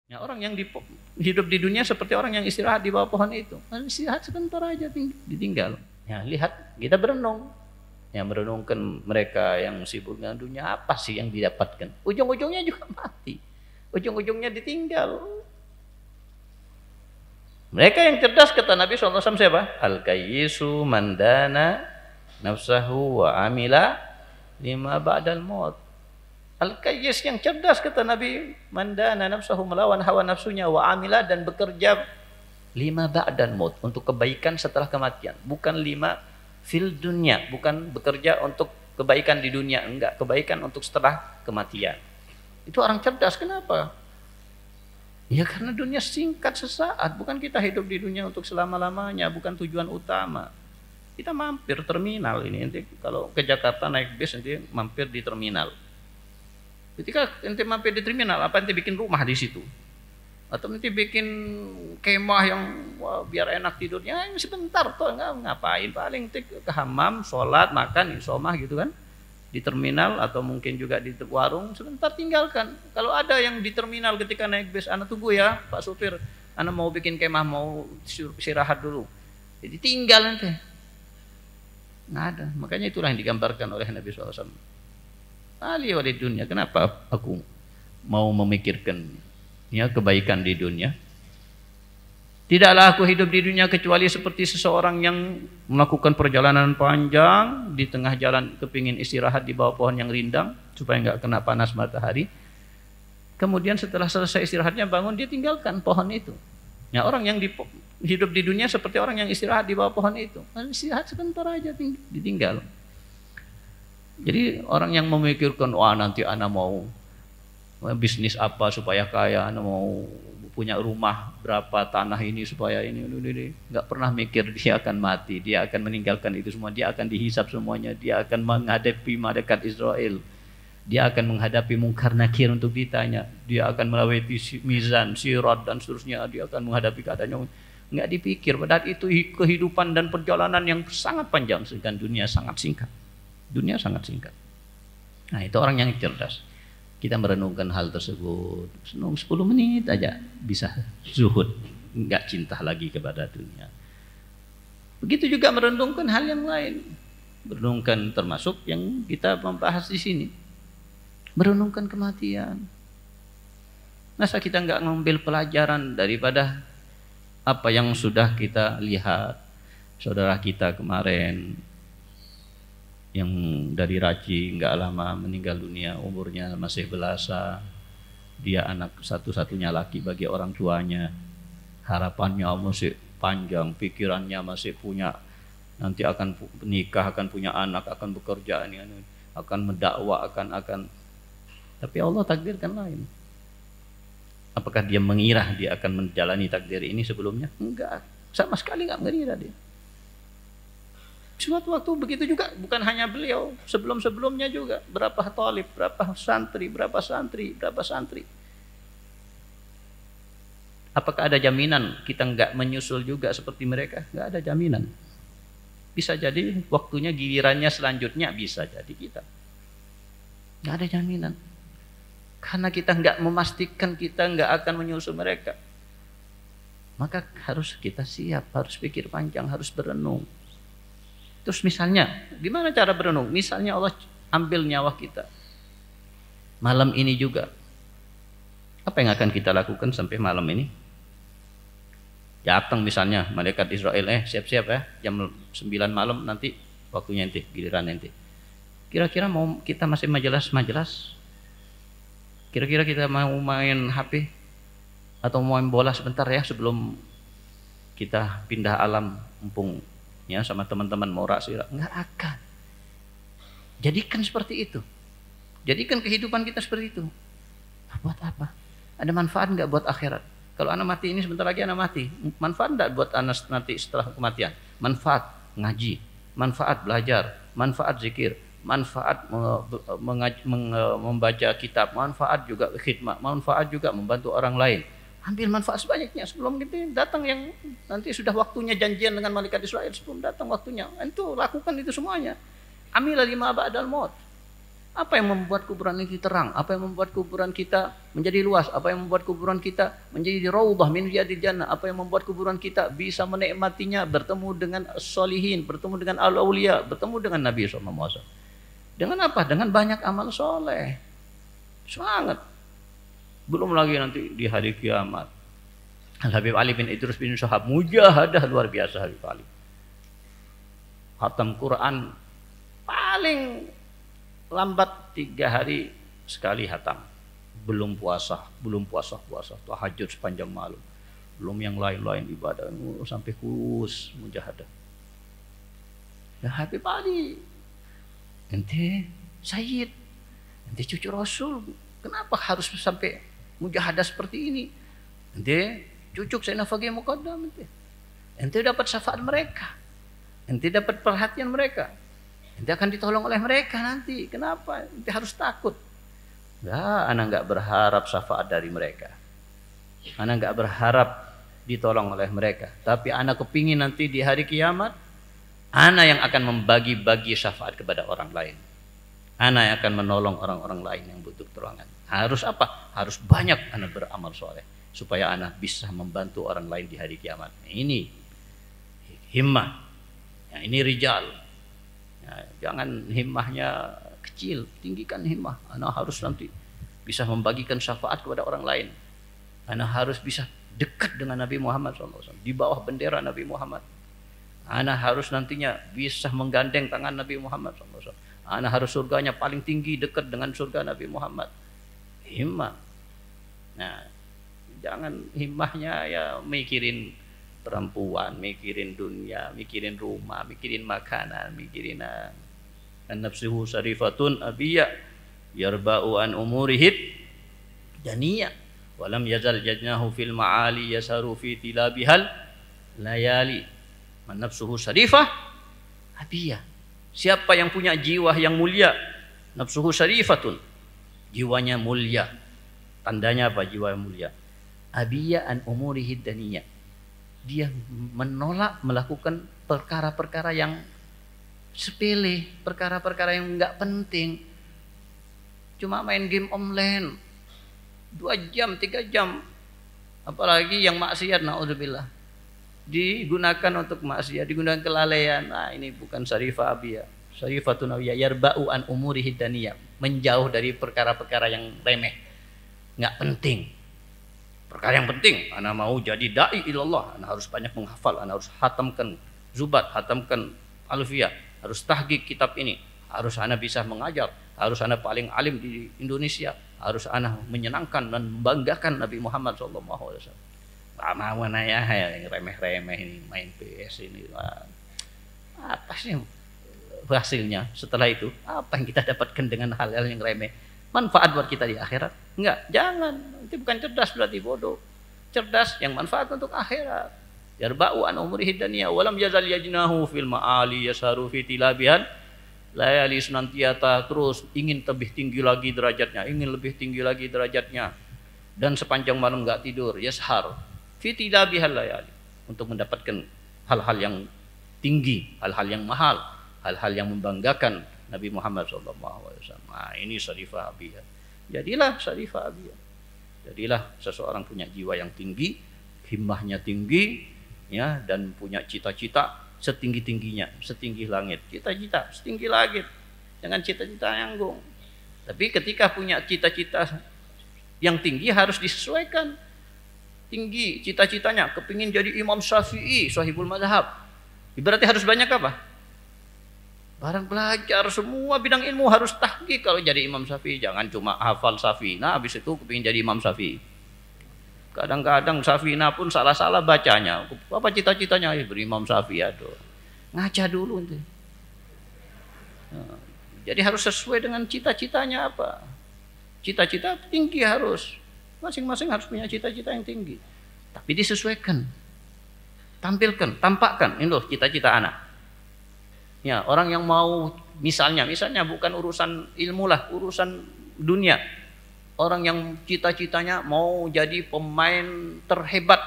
Ya, orang yang hidup di dunia seperti orang yang istirahat di bawah pohon itu. Istirahat sebentar aja ditinggal. Ya, lihat, kita berenung. Yang merenungkan mereka yang sibuk dengan dunia, apa sih yang didapatkan? Ujung-ujungnya juga mati. Ujung-ujungnya ditinggal. Mereka yang cerdas, kata Nabi SAW, siapa? Al-kayyisu mandana nafsahu wa amila lima ba'dal maut. Al-kayyis yang cerdas, kata Nabi, mandana nafsahu, melawan hawa nafsunya, wa amila, dan bekerja lima ba'dal maut, untuk kebaikan setelah kematian. Bukan lima fil dunia, bukan bekerja untuk kebaikan di dunia, enggak, kebaikan untuk setelah kematian. Itu orang cerdas. Kenapa? Ya karena dunia singkat sesaat, bukan kita hidup di dunia untuk selama-lamanya, bukan tujuan utama. Kita mampir terminal ini, nanti kalau ke Jakarta naik bis nanti mampir di terminal. Ketika nanti mampir di terminal, apa nanti bikin rumah di situ? Atau nanti bikin kemah yang wah, biar enak tidurnya, sebentar tuh, ngapain, paling nanti ke hamam, sholat, makan, insomah gitu kan. Di terminal atau mungkin juga di warung, sebentar tinggalkan. Kalau ada yang di terminal ketika naik bis, Anda tunggu ya Pak supir, Anda mau bikin kemah, mau istirahat dulu. Jadi tinggal nanti. Nggak ada. Makanya itulah yang digambarkan oleh Nabi SAW. Ali walid dunia, kenapa aku mau memikirkan ya kebaikan di dunia? Tidaklah aku hidup di dunia kecuali seperti seseorang yang melakukan perjalanan panjang, di tengah jalan kepingin istirahat di bawah pohon yang rindang supaya nggak kena panas matahari. Kemudian setelah selesai istirahatnya bangun, dia tinggalkan pohon itu. Ya, orang yang hidup di dunia seperti orang yang istirahat di bawah pohon itu. Istirahat sebentar aja ditinggal. Jadi orang yang memikirkan, wah nanti anak mau bisnis apa supaya kaya, anak mau punya rumah berapa, tanah ini supaya ini, nggak pernah mikir dia akan mati, dia akan meninggalkan itu semua, dia akan dihisap semuanya, dia akan menghadapi malaikat Israel, dia akan menghadapi mungkar nakir untuk ditanya, dia akan melewati mizan, sirat dan seterusnya, dia akan menghadapi keadaannya. Nggak dipikir, padahal itu kehidupan dan perjalanan yang sangat panjang, sedangkan dunia sangat singkat. Dunia sangat singkat. Nah, itu orang yang cerdas. Kita merenungkan hal tersebut, senang 10 menit aja bisa zuhud, nggak cinta lagi kepada dunia. Begitu juga merenungkan hal yang lain. Merenungkan termasuk yang kita membahas di sini. Merenungkan kematian. Masa kita nggak ngambil pelajaran daripada apa yang sudah kita lihat? Saudara kita kemarin yang dari Raci nggak lama meninggal dunia, umurnya masih belasan. Dia anak satu-satunya laki bagi orang tuanya. Harapannya masih panjang, pikirannya masih punya, nanti akan nikah, akan punya anak, akan bekerja, akan mendakwah, akan. Tapi Allah takdirkan lain. Apakah dia mengira dia akan menjalani takdir ini sebelumnya? Enggak, sama sekali enggak mengira dia. Suatu waktu begitu juga, bukan hanya beliau, sebelum-sebelumnya juga berapa talib, berapa santri. Apakah ada jaminan kita nggak menyusul juga seperti mereka? Nggak ada jaminan. Bisa jadi waktunya gilirannya selanjutnya, bisa jadi kita. Nggak ada jaminan. Karena kita nggak memastikan kita nggak akan menyusul mereka. Maka harus kita siap, harus pikir panjang, harus berenung. Terus misalnya, gimana cara berenung? Misalnya Allah ambil nyawa kita malam ini juga. Apa yang akan kita lakukan sampai malam ini? Datang misalnya malaikat Israel, siap-siap ya, jam 9 malam nanti waktunya nanti, giliran nanti. Kira-kira mau kita masih majelis? Kira-kira kita mau main HP atau mau main bola sebentar ya sebelum kita pindah alam, mumpung ya sama teman-teman mau raksir? Enggak akan. Jadikan seperti itu. Jadikan kehidupan kita seperti itu. Buat apa? Ada manfaat enggak buat akhirat? Kalau anak mati ini sebentar lagi anak mati, manfaat enggak buat anak nanti setelah kematian? Manfaat ngaji, manfaat belajar, manfaat zikir, manfaat membaca kitab, manfaat juga khidmat, manfaat juga membantu orang lain. Ambil manfaat sebanyaknya sebelum kita datang yang nanti sudah waktunya janjian dengan malaikat Israel, sebelum datang waktunya. Itu lakukan itu semuanya. Amila lima ba'dal maut. Apa yang membuat kuburan ini terang? Apa yang membuat kuburan kita menjadi luas? Apa yang membuat kuburan kita menjadi raudhah min riyadil jannah? Apa yang membuat kuburan kita bisa menikmatinya, bertemu dengan solihin, bertemu dengan al-auliya, bertemu dengan Nabi SAW. Dengan apa? Dengan banyak amal soleh. Semangat. Belum lagi nanti di hari kiamat. Al-Habib Ali bin Idrus bin Syahab, mujahadah luar biasa Habib Ali. Khatam Quran paling lambat 3 hari sekali hatam. Belum puasa, tahajud sepanjang malam. Belum yang lain-lain ibadah, sampai khusus mujahadah. Ya Habib Ali, ente Sayyid, ente cucu Rasul, kenapa harus sampai mujahadah seperti ini? Ente cucuk Sayyidina Faqih Muqaddam, ente dapat syafaat mereka, ente dapat perhatian mereka. Ente akan ditolong oleh mereka nanti. Kenapa? Ente harus takut. Enggak, ana enggak berharap syafaat dari mereka. Ana enggak berharap ditolong oleh mereka. Tapi ana kepingin nanti di hari kiamat, ana yang akan membagi-bagi syafaat kepada orang lain. Ana yang akan menolong orang-orang lain yang butuh pertolongan. Harus apa? Harus banyak ana beramal soleh. Supaya ana bisa membantu orang lain di hari kiamat. Ini himmah. Ya, ini rijal. Jangan himmahnya kecil, tinggikan himmah. Ana harus nanti bisa membagikan syafaat kepada orang lain. Ana harus bisa dekat dengan Nabi Muhammad SAW, di bawah bendera Nabi Muhammad. Ana harus nantinya bisa menggandeng tangan Nabi Muhammad SAW. Ana harus surganya paling tinggi, dekat dengan surga Nabi Muhammad. Himmah. Nah, jangan himmahnya ya mikirin perempuan, mikirin dunia, mikirin rumah, mikirin makanan, mikirin an-nafsuhu syarifatun abiyya yarba'u an umurihid daniyya walam yazal jajnahu fil ma'ali yasaru fi tilabihal layali. Man-nafsuhu syarifah abiyya. Siapa yang punya jiwa yang mulia, nafsuhu syarifatun, jiwanya mulia. Tandanya apa jiwa yang mulia? Abiyya an umurihid daniyya. Dia menolak melakukan perkara-perkara yang sepele, perkara-perkara yang enggak penting. Cuma main game online 2 jam, 3 jam. Apalagi yang maksiat, naudzubillah. Digunakan untuk maksiat, digunakan kelalaian. Nah, ini bukan syarifah abiyah. Syarifatun abiyah yarba'u an umurihi daniyah. Menjauh dari perkara-perkara yang remeh, enggak penting. Perkara yang penting, ana mau jadi dai ilallah, ana harus banyak menghafal, ana harus hatamkan zubat, hatamkan alfiyah, harus tahqiq kitab ini, harus ana bisa mengajar, harus ana paling alim di Indonesia, harus ana menyenangkan dan membanggakan Nabi Muhammad SAW. Mau mana ya yang remeh-remeh ini, main PS ini, apa sih hasilnya setelah itu? Apa yang kita dapatkan dengan hal-hal yang remeh? Manfaat buat kita di akhirat? Enggak, jangan. Itu bukan cerdas, berarti bodoh. Cerdas yang manfaat untuk akhirat. Yarba'u an umrihi daniyah walam yazal yajnahu fil ma'ali yasaru fi tilabihan layali, senantiasa terus ingin lebih tinggi lagi derajatnya, ingin lebih tinggi lagi derajatnya. Dan sepanjang malam enggak tidur, yashar fi tilabihal layali, untuk mendapatkan hal-hal yang tinggi, hal-hal yang mahal, hal-hal yang membanggakan Nabi Muhammad SAW. Nah, ini syarifah abiyah. Jadilah syarifah abiyah. Jadilah seseorang punya jiwa yang tinggi, himmahnya tinggi, ya, dan punya cita-cita setinggi-tingginya, setinggi langit. Cita-cita setinggi langit. Jangan cita-cita nyanggung. Tapi ketika punya cita-cita yang tinggi harus disesuaikan. Tinggi cita-citanya, kepingin jadi Imam Syafi'i, sahibul mazhab. Berarti harus banyak apa? Barang belajar, semua bidang ilmu harus tahqiq kalau jadi Imam Syafi'i. Jangan cuma hafal Syafi'ina, habis itu kepingin jadi Imam Syafi'i. Kadang-kadang Syafi'ina pun salah-salah bacanya. Apa cita-citanya? Berimam Syafi'i, aduh. Ngaca dulu nanti. Nah, jadi harus sesuai dengan cita-citanya apa. Cita-cita tinggi harus. Masing-masing harus punya cita-cita yang tinggi. Tapi disesuaikan. Tampilkan, tampakkan. Ini loh cita-cita anak. Ya, orang yang mau misalnya bukan urusan ilmu lah, urusan dunia. Orang yang cita-citanya mau jadi pemain terhebat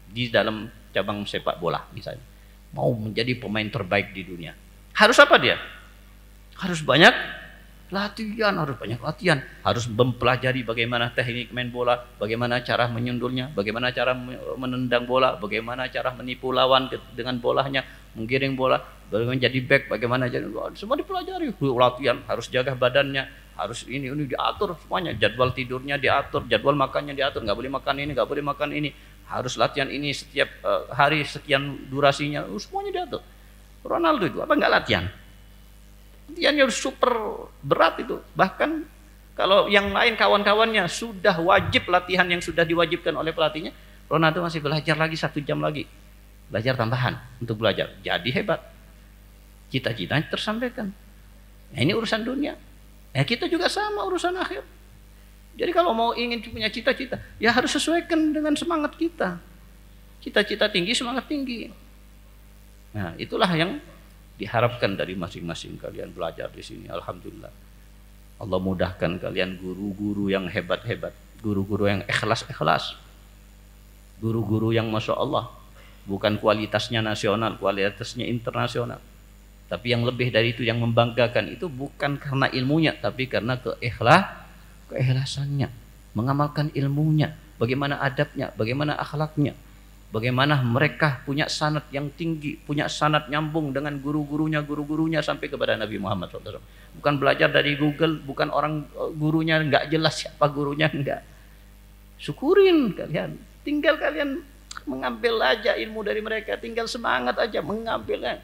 di dalam cabang sepak bola misalnya. Mau menjadi pemain terbaik di dunia. Harus apa dia? Harus banyak Latihan, harus banyak latihan. Harus mempelajari bagaimana teknik main bola, bagaimana cara menyundulnya, bagaimana cara menendang bola, bagaimana cara menipu lawan dengan bolanya, menggiring bola, bagaimana jadi back, bagaimana jadi, semua dipelajari. Latihan, harus jaga badannya, harus ini diatur semuanya. Jadwal tidurnya diatur, jadwal makannya diatur, nggak boleh makan ini, nggak boleh makan ini. Harus latihan ini setiap hari sekian durasinya, semuanya diatur. Ronaldo itu apa nggak latihan? Latihannya super berat itu. Bahkan kalau yang lain kawan-kawannya sudah wajib latihan yang sudah diwajibkan oleh pelatihnya, Ronaldo masih belajar lagi 1 jam lagi. Belajar tambahan untuk belajar. Jadi hebat. Cita-citanya tersampaikan. Nah, ini urusan dunia. Kita juga sama urusan akhir. Jadi kalau mau ingin punya cita-cita, ya harus sesuaikan dengan semangat kita. Cita-cita tinggi, semangat tinggi. Nah, itulah yang diharapkan dari masing-masing kalian belajar di sini. Alhamdulillah. Allah mudahkan kalian guru-guru yang hebat-hebat, guru-guru yang ikhlas-ikhlas, guru-guru yang masya Allah, bukan kualitasnya nasional, kualitasnya internasional. Tapi yang lebih dari itu, yang membanggakan itu bukan karena ilmunya, tapi karena keikhlasannya, mengamalkan ilmunya, bagaimana adabnya, bagaimana akhlaknya. Bagaimana mereka punya sanad yang tinggi, punya sanad nyambung dengan guru-gurunya sampai kepada Nabi Muhammad SAW. Bukan belajar dari Google, bukan orang gurunya nggak jelas siapa gurunya, enggak. Syukurin kalian, tinggal kalian mengambil aja ilmu dari mereka, tinggal semangat aja mengambilnya.